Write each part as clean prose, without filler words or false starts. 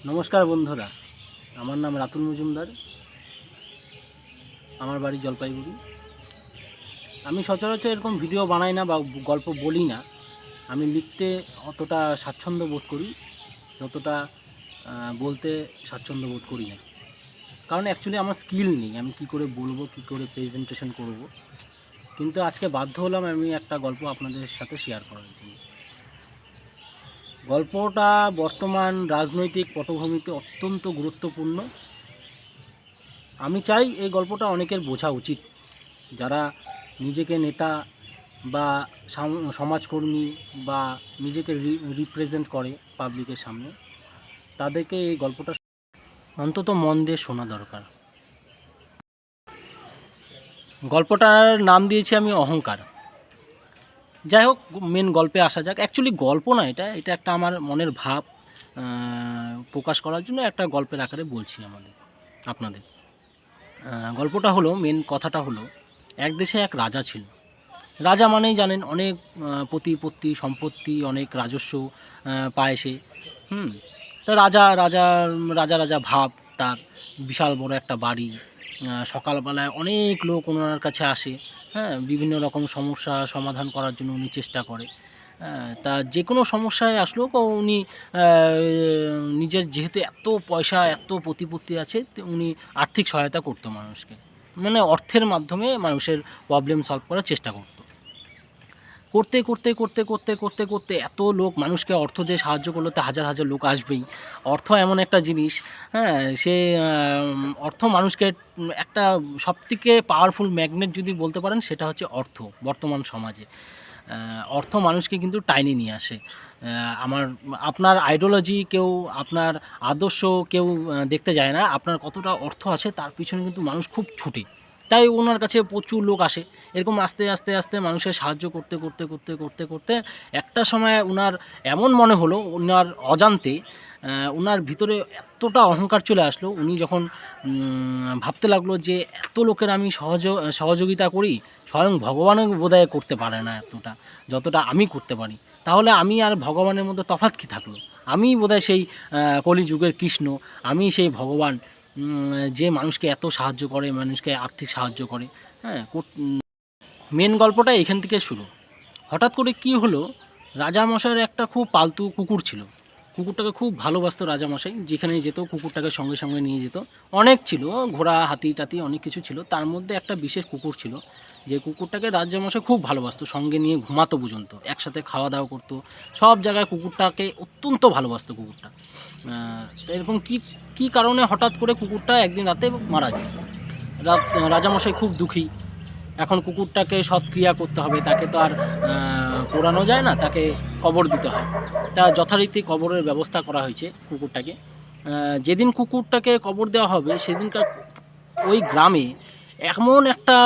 নমস্কার বন্ধুরা, আমার নাম রাতুল মজুমদার। আমার বাড়ি জলপাইগুড়ি। আমি সচরাচর এরকম ভিডিও বানাই না বা গল্প বলি না। আমি লিখতে অতটা স্বাচ্ছন্দ্য বোধ করি যতটা বলতে স্বাচ্ছন্দ্য বোধ করি না। কারণ অ্যাকচুয়ালি আমার স্কিল নেই, আমি কী করে বলবো, কী করে প্রেজেন্টেশন করব। কিন্তু আজকে বাধ্য হলাম আমি একটা গল্প আপনাদের সাথে শেয়ার করার জন্য। গল্পটা বর্তমান রাজনৈতিক পটভূমিতে অত্যন্ত গুরুত্বপূর্ণ। আমি চাই এই গল্পটা অনেকের বোঝা উচিত, যারা নিজেকে নেতা বা সমাজকর্মী বা নিজেকে রিপ্রেজেন্ট করে পাবলিকের সামনে, তাদেরকে এই গল্পটা অন্তত মন দিয়ে শোনা দরকার। গল্পটার নাম দিয়েছি আমি অহংকার। যাই হোক, মেন গল্পে আসা যাক। অ্যাকচুয়ালি গল্প না, এটা একটা আমার মনের ভাব প্রকাশ করার জন্য একটা গল্পের আকারে বলছি আপনাদের। গল্পটা হলো, মেন কথাটা হলো, এক দেশে এক রাজা ছিল। রাজা মানেই জানেন অনেক প্রতিপত্তি, সম্পত্তি, অনেক রাজস্ব পায় সে। তো রাজা রাজা রাজা রাজা ভাব, তার বিশাল বড় একটা বাড়ি। সকালবেলায় অনেক লোক ওনার কাছে আসে, বিভিন্ন রকম সমস্যা সমাধান করার জন্য উনি চেষ্টা করে। তা যে কোনো সমস্যায় আসলেও উনি নিজের যেহেতু এত পয়সা, এত প্রতিপত্তি আছে, উনি আর্থিক সহায়তা করতো মানুষকে। মানে অর্থের মাধ্যমে মানুষের প্রবলেম সলভ করার চেষ্টা করতো। করতে করতে করতে করতে করতে করতে এত লোক মানুষকে অর্থ দিয়ে সাহায্য করলে তো হাজার হাজার লোক আসবেই। অর্থ এমন একটা জিনিস, সে অর্থ মানুষকে একটা সবথেকে পাওয়ারফুল ম্যাগনেট যদি বলতে পারেন, সেটা হচ্ছে অর্থ। বর্তমান সমাজে অর্থ মানুষকে কিন্তু টাইনে নিয়ে আসে। আপনার আইডিওলজি কেউ, আপনার আদর্শ কেউ দেখতে যায় না, আপনার কতটা অর্থ আছে তার পিছনে কিন্তু মানুষ খুব ছুটে। তাই ওনার কাছে প্রচুর লোক আসে। এরকম আস্তে আস্তে আস্তে মানুষের সাহায্য করতে করতে করতে করতে করতে একটা সময় ওনার এমন মনে হলো, ওনার অজান্তে ওনার ভিতরে এতটা অহংকার চলে আসলো, উনি যখন ভাবতে লাগলো যে এত লোকের আমি সহযোগিতা করি, স্বয়ং ভগবানও বোধহয় করতে পারে না এতটা, যতটা আমি করতে পারি। তাহলে আমি আর ভগবানের মধ্যে তফাৎ কী থাকলো? আমি বোধহয় সেই কলিযুগের কৃষ্ণ, আমি সেই ভগবান, যে মানুষকে এত সাহায্য করে, মানুষকে আর্থিক সাহায্য করে। মেন গল্পটা এখান থেকে শুরু। হঠাৎ করে কি হলো, রাজামশাইয়ের একটা খুব পালতু কুকুর ছিল। কুকুরটাকে খুব ভালোবাসতো রাজামশাই, যেখানে যেত কুকুরটাকে সঙ্গে সঙ্গে নিয়ে যেত। অনেক ছিল, ঘোড়া, হাতি টাতি অনেক কিছু ছিল, তার মধ্যে একটা বিশেষ কুকুর ছিল, যে কুকুরটাকে রাজামশাই খুব ভালোবাসতো, সঙ্গে নিয়ে ঘুমাতো পর্যন্ত, একসাথে খাওয়া দাওয়া করতো, সব জায়গায় কুকুরটাকে অত্যন্ত ভালোবাসতো কুকুরটা। তো এরকম কী কারণে হঠাৎ করে কুকুরটা একদিন রাতে মারা যায়। রাজামশাই খুব দুঃখী। এখন কুকুরটাকে সৎক্রিয়া করতে হবে, তাকে তো আর পোড়ানো যায় না, তাকে কবর দিতে হয়। তা যথারীতি কবরের ব্যবস্থা করা হয়েছে কুকুরটাকে। যেদিন কুকুরটাকে কবর দেওয়া হবে, সেদিনকার ওই গ্রামে এমন একটা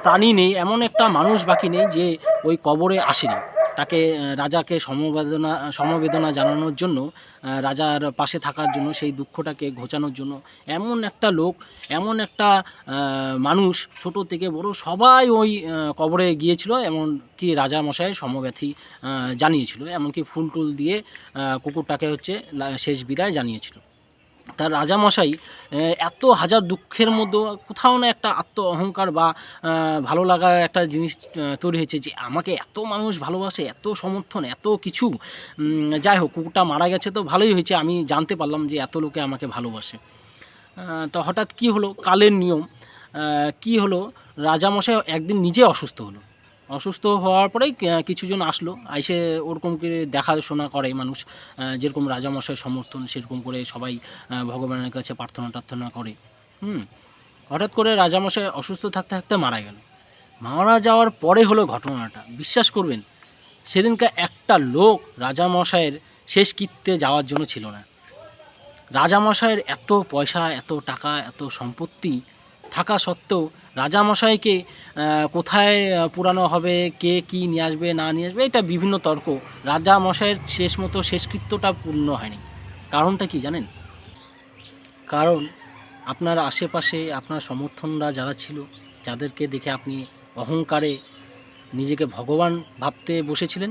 প্রাণী নেই, এমন একটা মানুষ বাকি নেই যে ওই কবরে আসেনি। তাকে রাজাকে সমবেদনা জানানোর জন্য, রাজার পাশে থাকার জন্য, সেই দুঃখটাকে ঘোচানোর জন্য এমন একটা লোক, এমন একটা মানুষ, ছোট থেকে বড় সবাই ওই কবরে গিয়েছিল, এমনকি রাজামশাই সমব্যথী জানিয়েছিল, এমনকি ফুল টুল দিয়ে কুকুরটাকে হচ্ছে শেষ বিদায় জানিয়েছিল। তার রাজামশাই এত হাজার দুঃখের মধ্যেও কোথাও না একটা আত্ম অহংকার বা ভালো লাগার একটা জিনিস তৈরি হয়েছে, যে আমাকে এত মানুষ ভালোবাসে, এত সমর্থন, এত কিছু। যাই হোক, কুকুরটা মারা গেছে তো ভালোই হয়েছে, আমি জানতে পারলাম যে এত লোকে আমাকে ভালোবাসে। তো হঠাৎ কী হলো, কালের নিয়ম, কী হলো, রাজামশাই একদিন নিজে অসুস্থ হলো। অসুস্থ হওয়ার পরেই কিছুজন আসলো, আইসে ওরকম করে দেখাশোনা করে মানুষ, যেরকম রাজামশাই সমর্থন, সেরকম করে সবাই ভগবানের কাছে প্রার্থনা করে। হঠাৎ করে রাজামশাই অসুস্থ থাকতে থাকতে মারা গেল। মারা যাওয়ার পরে হলো ঘটনাটা, বিশ্বাস করবেন, সেদিনকার একটা লোক রাজামশাইয়ের শেষকৃত্যে যাওয়ার জন্য ছিল না। রাজামশাইয়ের এত পয়সা, এত টাকা, এত সম্পত্তি থাকা সত্ত্বেও রাজামশাইকে কোথায় পোড়ানো হবে, কে কী নিয়ে আসবে না নিয়ে আসবে, এটা বিভিন্ন তর্ক। রাজামশাইয়ের শেষকৃত্যটা পূর্ণ হয়নি। কারণটা কি জানেন? কারণ আপনার আশেপাশে আপনার সমর্থনরা যারা ছিল, যাদেরকে দেখে আপনি অহংকারে নিজেকে ভগবান ভাবতে বসেছিলেন,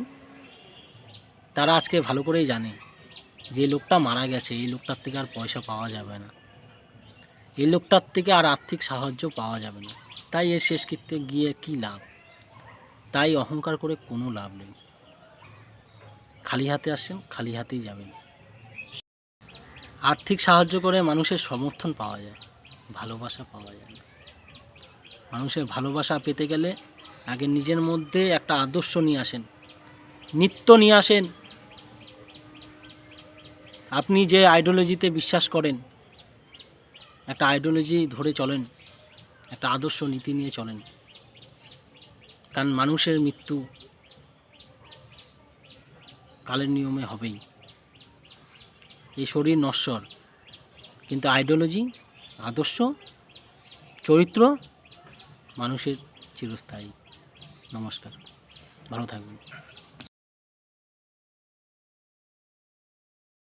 তারা আজকে ভালো করেই জানে যে লোকটা মারা গেছে এই লোকটার থেকে আর পয়সা পাওয়া যাবে না, এই লোকটার থেকে আর আর্থিক সাহায্য পাওয়া যাবে না, তাই এর শেষকৃত্যে গিয়ে কী লাভ? তাই অহংকার করে কোনো লাভ নেই। খালি হাতে আসছেন, খালি হাতেই যাবেন। আর্থিক সাহায্য করে মানুষের সমর্থন পাওয়া যায়, ভালোবাসা পাওয়া যায় না। মানুষের ভালোবাসা পেতে গেলে আগে নিজের মধ্যে একটা আদর্শ নিয়ে আসেন, নিত্য নিয়ে আসেন। আপনি যে আইডিওলজিতে বিশ্বাস করেন, একটা আইডিওলজি ধরে চলেন, একটা আদর্শ নীতি নিয়ে চলেন। কারণ মানুষের মৃত্যু কালের নিয়মে হবেই। এই শরীর নশ্বর, কিন্তু আইডিওলজি, আদর্শ, চরিত্র মানুষের চিরস্থায়ী। নমস্কার, ভালো থাকবেন।